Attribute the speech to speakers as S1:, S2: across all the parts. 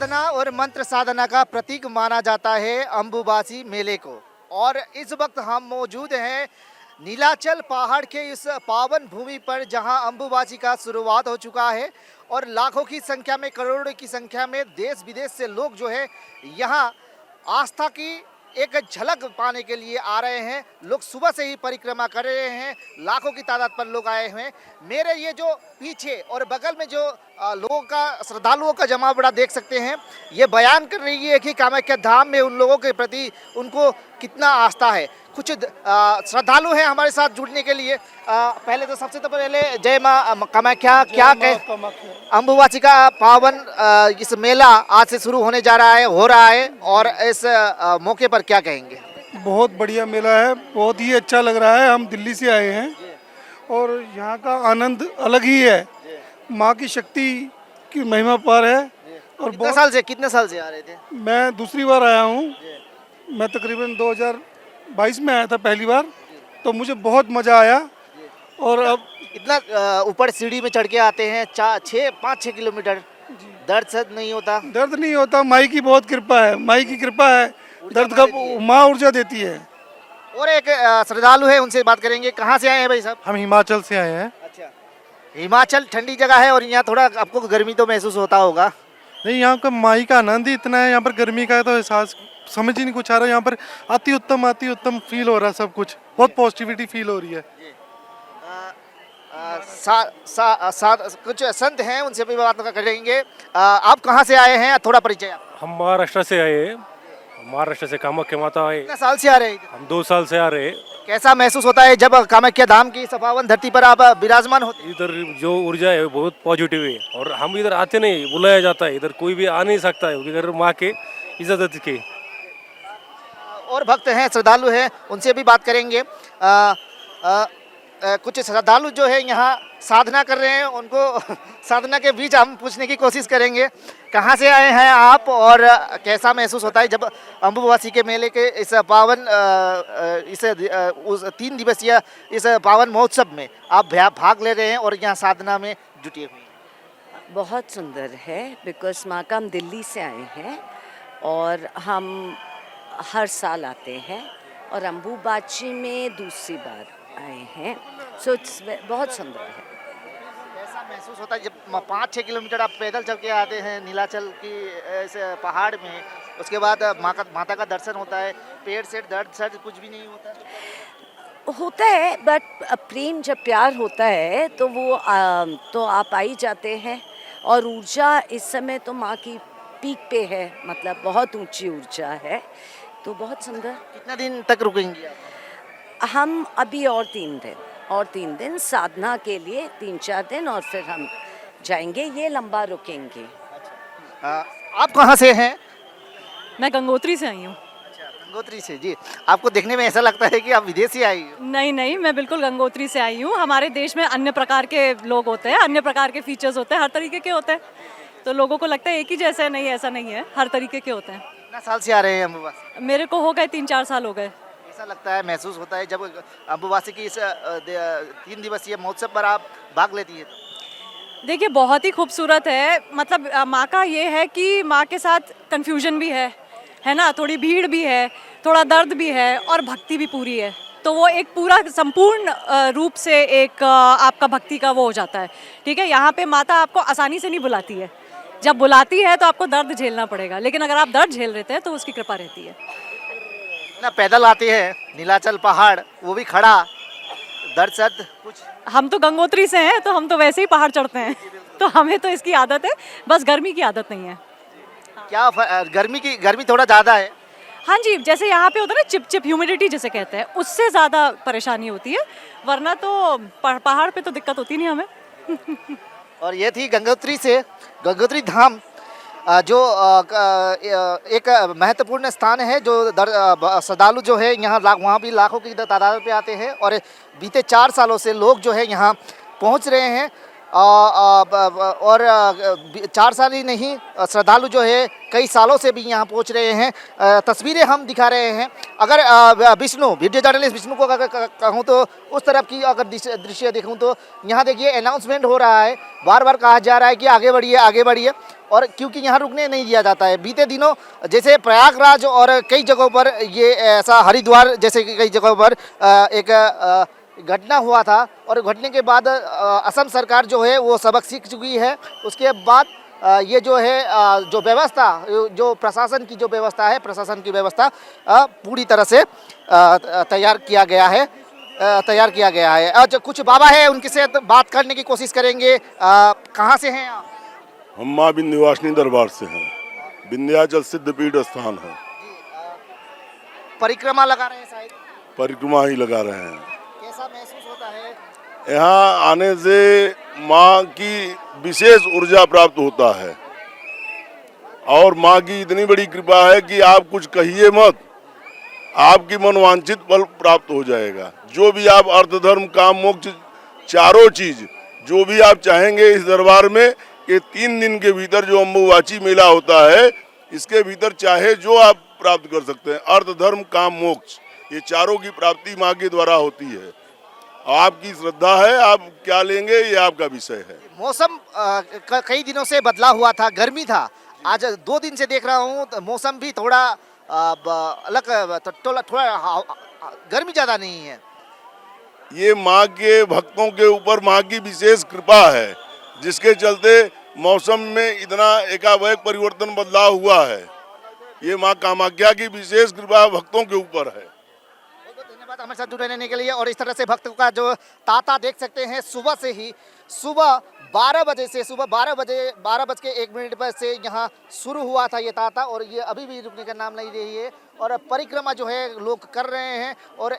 S1: साधना और मंत्र साधना का प्रतीक माना जाता है अम्बुबासी मेले को। और इस वक्त हम मौजूद हैं नीलाचल पहाड़ के इस पावन भूमि पर, जहां अम्बुबासी का शुरुआत हो चुका है और लाखों की संख्या में, करोड़ों की संख्या में देश विदेश से लोग जो है यहां आस्था की एक झलक पाने के लिए आ रहे हैं। लोग सुबह से ही परिक्रमा कर रहे हैं, लाखों की तादाद पर लोग आए हुए हैं। मेरे ये जो पीछे और बगल में जो लोगों का, श्रद्धालुओं का जमावड़ा देख सकते हैं, ये बयान कर रही है कि कामाख्या धाम में उन लोगों के प्रति उनको कितना आस्था है। कुछ श्रद्धालु हैं हमारे साथ जुड़ने के लिए। पहले तो सबसे तो पहले जय माँ कामाख्या। क्या कह, अम्बुबासी का पावन इस मेला आज से शुरू होने जा रहा है, हो रहा है, और इस मौके पर क्या कहेंगे?
S2: बहुत बढ़िया मेला है, बहुत ही अच्छा लग रहा है। हम दिल्ली से आए हैं और यहाँ का आनंद अलग ही है। माँ की शक्ति की महिमा पार है। और
S1: कितने साल से आ रहे थे?
S2: मैं दूसरी बार आया हूँ। मैं तकरीबन 2022 में आया था पहली बार, तो मुझे बहुत मज़ा आया। और अब
S1: इतना ऊपर सीढ़ी में चढ़ के आते हैं, 5-6 किलोमीटर, दर्द सद नहीं होता?
S2: दर्द नहीं होता, माई की बहुत कृपा है। माई की कृपा है, दर्द का माँ ऊर्जा देती है।
S1: और एक श्रद्धालु है, उनसे बात करेंगे। कहाँ से आए हैं भाई साहब?
S3: हम हिमाचल से आए हैं।
S1: अच्छा, हिमाचल ठंडी जगह है और यहाँ थोड़ा आपको गर्मी तो महसूस होता होगा?
S3: नहीं, यहाँ का माई का आनंद ही इतना है। यहाँ पर गर्मी का तो एहसास समझ ही नहीं कुछ आ रहा है। यहाँ पर अति उत्तम फील हो रहा है, सब कुछ बहुत पॉजिटिविटी फील हो रही है।
S1: कुछ संत हैं, उनसे भी बात करेंगे। आप कहाँ से आए हैं, थोड़ा परिचय?
S4: हम महाराष्ट्र से आए हैं, महाराष्ट्र से कामाख्या माता आए।
S1: कितने साल से आ रहे हैं?
S4: हम 2 साल से आ रहे हैं।
S1: कैसा महसूस होता है जब कामाख्या धाम की इस पावन धरती पर आप विराजमान होते हैं?
S4: इधर जो ऊर्जा है बहुत पॉजिटिव है, और हम इधर आते नहीं, बुलाया जाता है। इधर कोई भी आ नहीं सकता है, इधर माँ के इज्जत के।
S1: और भक्त हैं, श्रद्धालु हैं, उनसे भी बात करेंगे। कुछ श्रद्धालु जो है यहाँ साधना कर रहे हैं, उनको साधना के बीच हम पूछने की कोशिश करेंगे। कहाँ से आए हैं आप और कैसा महसूस होता है जब अम्बुबासी के मेले के इस पावन उस 3 दिवसीय इस पावन महोत्सव में आप भाग ले रहे हैं और यहाँ साधना में जुटे हुए हैं?
S5: बहुत सुंदर है, बिकॉज माँ का हम दिल्ली से आए हैं और हम हर साल आते हैं, और अम्बुबाची में दूसरी बार आए हैं। सो इट्स बहुत सुंदर है।
S1: कैसा महसूस होता है जब 5-6 किलोमीटर आप पैदल चल के आते हैं नीलाचल की इस पहाड़ में, उसके बाद माता का दर्शन होता है, पेट से दर्द सर्द कुछ भी नहीं होता
S5: है, बट प्रेम जब प्यार होता है तो वो तो आप आ ही जाते हैं। और ऊर्जा इस समय तो माँ की पीक पे है, मतलब बहुत ऊंची ऊर्जा है, तो बहुत सुंदर।
S1: कितना दिन तक रुकेंगी आप?
S5: हम अभी और 3 दिन साधना के लिए, 3-4 दिन, और फिर हम जाएंगे। ये लंबा रुकेंगे।
S1: आप कहाँ से हैं?
S6: मैं गंगोत्री से आई हूँ।
S1: अच्छा, गंगोत्री से। जी, आपको देखने में ऐसा लगता है कि आप विदेश से आई हो?
S6: नहीं, मैं बिल्कुल गंगोत्री से आई हूँ। हमारे देश में अन्य प्रकार के लोग होते हैं, अन्य प्रकार के फीचर्स होते हैं, हर तरीके के होते हैं, तो लोगों को लगता है एक ही जैसे। नहीं, ऐसा नहीं है, हर तरीके के होते हैं।
S1: कितना साल से आ रहे हैं अम्बुबासी?
S6: मेरे को हो गए 3-4 साल हो गए।
S1: ऐसा लगता है, महसूस होता है जब अम्बुबासी की इस 3 दिवसीय महोत्सव पर आप भाग लेती है?
S6: देखिए, बहुत ही खूबसूरत है। मतलब माँ का ये है कि माँ के साथ कन्फ्यूजन भी है ना, थोड़ी भीड़ भी है, थोड़ा दर्द भी है, और भक्ति भी पूरी है। तो वो एक पूरा संपूर्ण रूप से एक आपका भक्ति का वो हो जाता है। ठीक है, यहाँ पे माता आपको आसानी से नहीं बुलाती है। जब बुलाती है तो आपको दर्द झेलना पड़ेगा, लेकिन अगर आप दर्द झेल लेते हैं तो उसकी कृपा रहती है।
S1: ना पैदल आते हैं नीलाचल पहाड़, वो भी खड़ा, दर्द सर्द कुछ?
S6: हम तो गंगोत्री से हैं, तो हम तो वैसे ही पहाड़ चढ़ते हैं, तो हमें तो इसकी आदत है, बस गर्मी की आदत नहीं है।
S1: क्या गर्मी थोड़ा ज़्यादा है?
S6: हाँ जी, जैसे यहाँ पे होता है ना चिप ह्यूमिडिटी जिसे कहते हैं, उससे ज़्यादा परेशानी होती है, वरना तो पहाड़ पे तो दिक्कत होती नहीं हमें।
S1: और ये थी गंगोत्री से, गंगोत्री धाम जो एक महत्वपूर्ण स्थान है, जो श्रद्धालु जो है यहाँ वहाँ भी लाखों की तादाद पे आते हैं, और बीते 4 सालों से लोग जो है यहाँ पहुँच रहे हैं। और 4 साल ही नहीं, श्रद्धालु जो है कई सालों से भी यहाँ पहुँच रहे हैं। तस्वीरें हम दिखा रहे हैं। अगर वीडियो जर्नलिस्ट विष्णु को अगर कहूँ तो उस तरफ की अगर दृश्य देखूँ तो यहाँ देखिए अनाउंसमेंट हो रहा है, बार बार कहा जा रहा है कि आगे बढ़िए आगे बढ़िए। और क्योंकि यहाँ रुकने नहीं दिया जाता है। बीते दिनों जैसे प्रयागराज और कई जगहों पर ये ऐसा, हरिद्वार जैसे कि कई जगहों पर एक घटना हुआ था और घटने के बाद असम सरकार जो है वो सबक सीख चुकी है। उसके बाद ये जो है जो व्यवस्था, जो प्रशासन की जो व्यवस्था है, प्रशासन की व्यवस्था पूरी तरह से तैयार किया गया है। और जो कुछ बाबा है उनके साथ बात करने की कोशिश करेंगे। कहाँ से हैं आप?
S7: हम माँ विंध्यवासिनी दरबार से हैं। विंध्याचल सिद्धपीठ स्थान है।
S1: परिक्रमा लगा रहे हैं शायद,
S7: परिक्रमा ही लगा रहे हैं।
S1: कैसा महसूस होता है?
S7: यहाँ आने से माँ की विशेष ऊर्जा प्राप्त होता है और माँ की इतनी बड़ी कृपा है कि आप कुछ कहिए मत, आपकी मनवांछित फल प्राप्त हो जाएगा। जो भी आप अर्थ धर्म काम मोक्ष चारों चीज जो भी आप चाहेंगे इस दरबार में, ये 3 दिन के भीतर जो अम्बुबाची मेला होता है इसके भीतर चाहे जो आप प्राप्त कर सकते हैं। अर्थ धर्म काम मोक्ष ये चारों की प्राप्ति माँ के द्वारा होती है। आपकी श्रद्धा है, आप क्या लेंगे ये आपका विषय है।
S1: मौसम कई दिनों से बदला हुआ था, गर्मी था। आज 2 दिन से देख रहा हूँ तो मौसम भी थोड़ा अलग, थोड़ा गर्मी ज़्यादा नहीं है।
S7: ये माँ के भक्तों के ऊपर माँ की विशेष कृपा है, जिसके चलते मौसम में इतना एकाएक परिवर्तन बदलाव हुआ है। ये माँ कामाख्या की विशेष कृपा भक्तों के ऊपर है।
S1: धन्यवाद हमारे साथ जुड़े रहने के लिए। और इस तरह से भक्तों का जो तांता देख सकते हैं, सुबह से ही, सुबह 12 बजे से, सुबह 12:01 पर से यहाँ शुरू हुआ था ये तांता और ये अभी भी रुकने का नाम नहीं ले रही है। और परिक्रमा जो है लोग कर रहे हैं और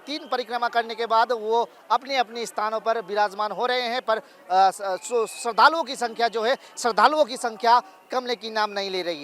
S1: 3 परिक्रमा करने के बाद वो अपने अपने स्थानों पर विराजमान हो रहे हैं। पर श्रद्धालुओं की संख्या जो है, श्रद्धालुओं की संख्या कम लेने की नाम नहीं ले रही है।